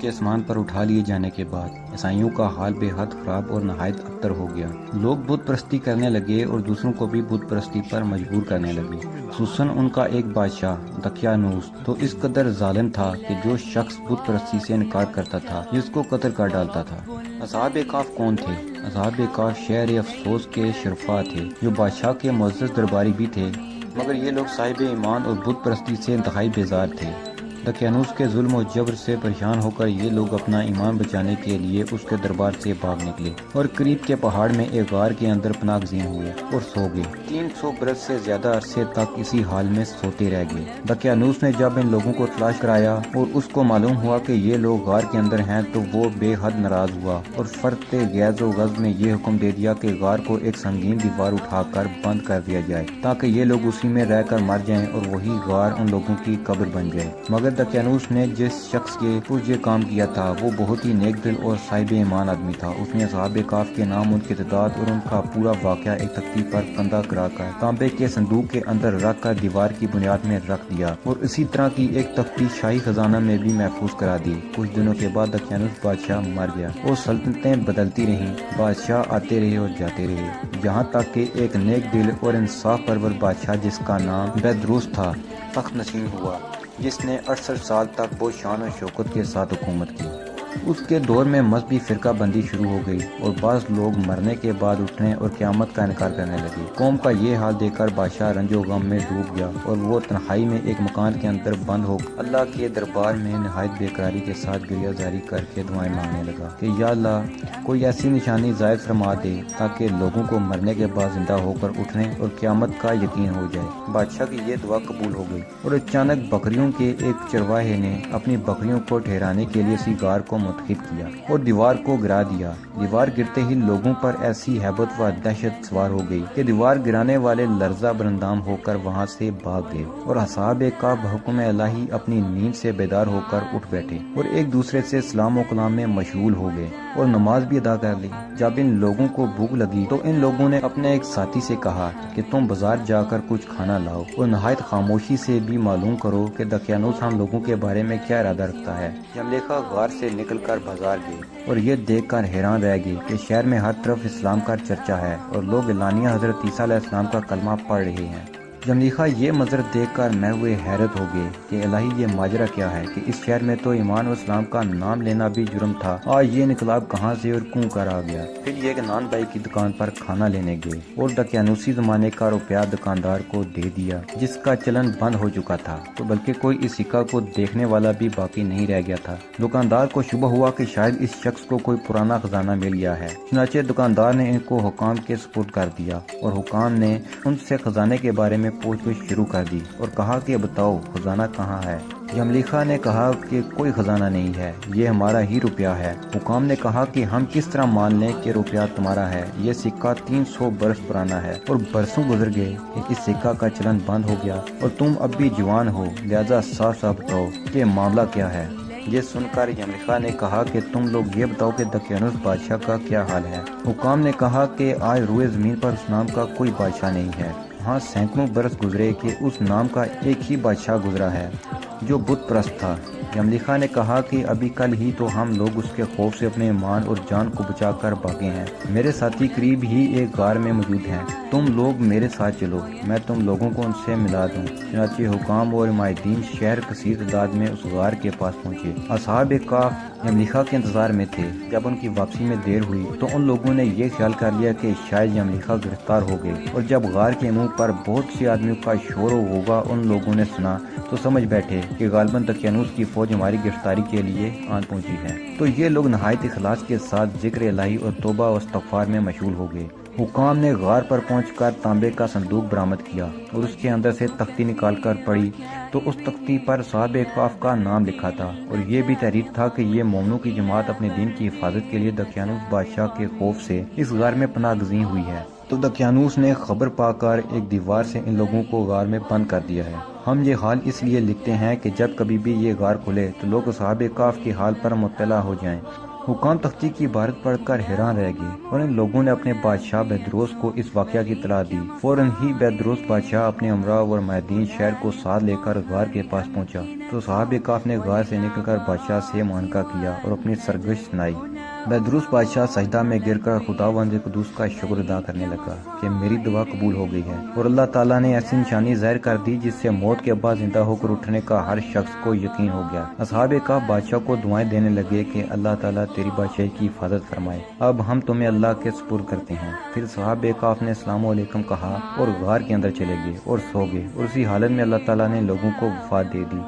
کے آسمان پر اٹھا لیے جانے کے بعد عیسائیوں کا حال بے حد خراب اور نہایت ابتر ہو گیا۔ لوگ بت پرستی کرنے لگے اور دوسروں کو بھی بت پرستی پر مجبور کرنے لگے۔ خصوصاً ان کا ایک بادشاہ دقیانوس تو اس قدر ظالم تھا کہ جو شخص بت پرستی سے انکار کرتا تھا جس کو قتل کر ڈالتا تھا۔ اصحاب کہف کون تھے؟ اصحاب کہف شہر افسوس کے شرفا تھے جو بادشاہ کے معزز درباری بھی تھے، مگر یہ لوگ صاحب ایمان اور بت پرستی سے انتہائی بیزار تھے۔ دقیانوس کے ظلم و جبر سے پریشان ہو کر یہ لوگ اپنا ایمان بچانے کے لیے اس کے دربار سے بھاگ نکلے اور قریب کے پہاڑ میں ایک غار کے اندر پناہ گزین ہوئے اور سو گئے۔ 300 برس سے زیادہ عرصے تک اسی حال میں سوتے رہ گئے۔ دقیانوس نے جب ان لوگوں کو تلاش کرایا اور اس کو معلوم ہوا کہ یہ لوگ غار کے اندر ہیں تو وہ بے حد ناراض ہوا اور فرط غیظ و غضب میں یہ حکم دے دیا کہ غار کو ایک سنگین دیوار اٹھا کر بند کر دیا جائے تاکہ یہ لوگ اسی میں رہ کر مر جائیں اور وہی غار ان لوگوں کی قبر بن جائے۔ مگر دقیانوس نے جس شخص کے یہ کام کیا تھا وہ بہت ہی نیک دل اور صاحب ایمان آدمی تھا۔ اس نے اصحاب کہف کے نام، ان کی تعداد اور ان کا پورا واقعہ ایک تختی پر کندہ کرا کر تانبے کے صندوق کے اندر رکھ کر دیوار کی بنیاد میں رکھ دیا اور اسی طرح کی ایک تختی شاہی خزانہ میں بھی محفوظ کرا دی۔ کچھ دنوں کے بعد دقیانوس بادشاہ مر گیا اور سلطنتیں بدلتی رہیں، بادشاہ آتے رہے اور جاتے رہے، یہاں تک کہ ایک نیک دل اور انصاف پرور بادشاہ جس کا نام بیدروس تھا تخت نشین ہوا، جس نے 68 سال تک بہت شان و شوکت کے ساتھ حکومت کی۔ اس کے دور میں مذہبی فرقہ بندی شروع ہو گئی اور بعض لوگ مرنے کے بعد اٹھنے اور قیامت کا انکار کرنے لگے۔ قوم کا یہ حال دیکھ کر بادشاہ رنج و غم میں ڈوب گیا اور وہ تنہائی میں ایک مکان کے اندر بند ہو اللہ کے دربار میں نہایت بے قراری کے ساتھ گریہ زاری کر کے دعائیں مانگنے لگا کہ یا اللہ کوئی ایسی نشانی ظاہر فرما دے تاکہ لوگوں کو مرنے کے بعد زندہ ہو کر اٹھنے اور قیامت کا یقین ہو جائے۔ بادشاہ کی یہ دعا قبول ہو گئی اور اچانک بکریوں کے ایک چرواہے نے اپنی بکریوں کو ٹھہرانے کے لیے اسی غار کو منتخب کیا اور دیوار کو گرا دیا۔ دیوار گرتے ہی لوگوں پر ایسی ہیبت و دہشت سوار ہو گئی کہ دیوار گرانے والے لرزہ برندام ہو کر وہاں سے بھاگ گئے اور اصحاب کہف بحکم الہی اپنی نیند سے بیدار ہو کر اٹھ بیٹھے اور ایک دوسرے سے سلام و کلام میں مشغول ہو گئے اور نماز بھی ادا کر لی۔ جب ان لوگوں کو بھوک لگی تو ان لوگوں نے اپنے ایک ساتھی سے کہا کہ تم بازار جا کر کچھ کھانا لاؤ اور نہایت خاموشی سے بھی معلوم کرو کہ دقیانوس ہم لوگوں کے بارے میں کیا ارادہ رکھتا ہے۔ زلیخا غار سے نکل کر بازار گئے اور یہ دیکھ کر حیران رہ گئے کہ شہر میں ہر طرف اسلام کا چرچا ہے اور لوگ اعلانیہ حضرت عیسیٰ علیہ السلام کا کلمہ پڑھ رہے ہیں۔ زلیخا یہ منظر دیکھ کر میں ہوئے حیرت ہو گئے کہ الہی یہ ماجرا کیا ہے کہ اس شہر میں تو ایمان و اسلام کا نام لینا بھی جرم تھا، آج یہ انقلاب کہاں سے اور کیوں کر آ گیا۔ پھر یہ کہ نان بھائی کی دکان پر کھانا لینے گئے اور دقیانوسی زمانے کا روپیہ دکاندار کو دے دیا جس کا چلن بند ہو چکا تھا، تو بلکہ کوئی اس سکہ کو دیکھنے والا بھی باقی نہیں رہ گیا تھا۔ دکاندار کو شبہ ہوا کہ شاید اس شخص کو کوئی پرانا خزانہ مل گیا ہے، چنانچہ دکاندار نے ان کو حکام کے سپرد کر دیا اور حکام نے ان سے خزانے کے بارے میں پوچھ گچھ شروع کر دی اور کہا کہ بتاؤ خزانہ کہاں ہے۔ زلیخا نے کہا کہ کوئی خزانہ نہیں ہے، یہ ہمارا ہی روپیہ ہے۔ حکام نے کہا کہ ہم کس طرح مان لیں کہ روپیہ تمہارا ہے، یہ سکہ 300 برس پرانا ہے اور برسوں گزر گئے کہ اس سکہ کا چلن بند ہو گیا اور تم اب بھی جوان ہو، لہذا صاف صاف بتاؤ کہ معاملہ کیا ہے۔ یہ سن کر زلیخا نے کہا کہ تم لوگ یہ بتاؤ کہ دقیانوس بادشاہ کا کیا حال ہے۔ حکام نے کہا کہ آج روئے زمین پر اس نام کا کوئی بادشاہ نہیں ہے، ہاں سینکڑوں برس گزرے کہ اس نام کا ایک ہی بادشاہ گزرا ہے جو بت پرست تھا۔ زلیخا نے کہا کہ ابھی کل ہی تو ہم لوگ اس کے خوف سے اپنے ایمان اور جان کو بچا کر بھاگے ہیں، میرے ساتھی قریب ہی ایک غار میں موجود ہیں، تم لوگ میرے ساتھ چلو، میں تم لوگوں کو ان سے ملا دوں۔ چنانچہ حکام اور حمایتین شہر کثیر تعداد میں اس غار کے پاس پہنچے۔ اصحاب کہف زلیخا کے انتظار میں تھے۔ جب ان کی واپسی میں دیر ہوئی تو ان لوگوں نے یہ خیال کر لیا کہ شاید زلیخا گرفتار ہو گئے اور جب غار کے منہ پر بہت سے آدمیوں کا شور و غوغا ان لوگوں نے سنا تو سمجھ بیٹھے کہ غالباً دقیانوس کی فوج ہماری گرفتاری کے لیے آن پہنچی ہے۔ تو یہ لوگ نہایت اخلاص کے ساتھ ذکر الہی اور توبہ و استغفار میں مشغول ہو گئے۔ حکام نے غار پر پہنچ کر تانبے کا صندوق برآمد کیا اور اس کے اندر سے تختی نکال کر پڑھی تو اس تختی پر اصحاب کہف کا نام لکھا تھا اور یہ بھی تحریر تھا کہ یہ مومنوں کی جماعت اپنے دین کی حفاظت کے لیے دقیانوس بادشاہ کے خوف سے اس غار میں پناہ گزین ہوئی ہے۔ تو دقیانوس نے خبر پا کر ایک دیوار سے ان لوگوں کو غار میں بند کر دیا ہے۔ ہم یہ حال اس لیے لکھتے ہیں کہ جب کبھی بھی یہ غار کھلے تو لوگ اصحاب کہف کے حال پر مطلع ہو جائیں۔ حکام تختی کی عبارت پڑھ کر حیران رہ گئے اور ان لوگوں نے اپنے بادشاہ بہدروس کو اس واقعہ کی اطلاع دی۔ فوراً ہی بہدروس بادشاہ اپنے امراء اور مہدین شہر کو ساتھ لے کر غار کے پاس پہنچا تو صحابہ کہف نے غار سے نکل کر بادشاہ سے معانقہ کیا اور اپنی سرگشت سنائی۔ بہدروس بادشاہ سجدہ میں گر کر خداوند قدوس کا شکر ادا کرنے لگا کہ میری دعا قبول ہو گئی ہے، اور اللہ تعالیٰ نے ایسی نشانی ظاہر کر دی جس سے موت کے بعد زندہ ہو کر اٹھنے کا ہر شخص کو یقین ہو گیا۔ اصحاب کہف بادشاہ کو دعائیں دینے لگے کہ اللہ تعالیٰ تیری بادشاہی کی حفاظت فرمائے، اب ہم تمہیں اللہ کے سپرد کرتے ہیں۔ پھر صحابہ کہف نے السلام علیکم کہا اور غار کے اندر چلے گئے اور سو گئے، اور اسی حالت میں اللہ تعالیٰ نے لوگوں کو وفات دے دی۔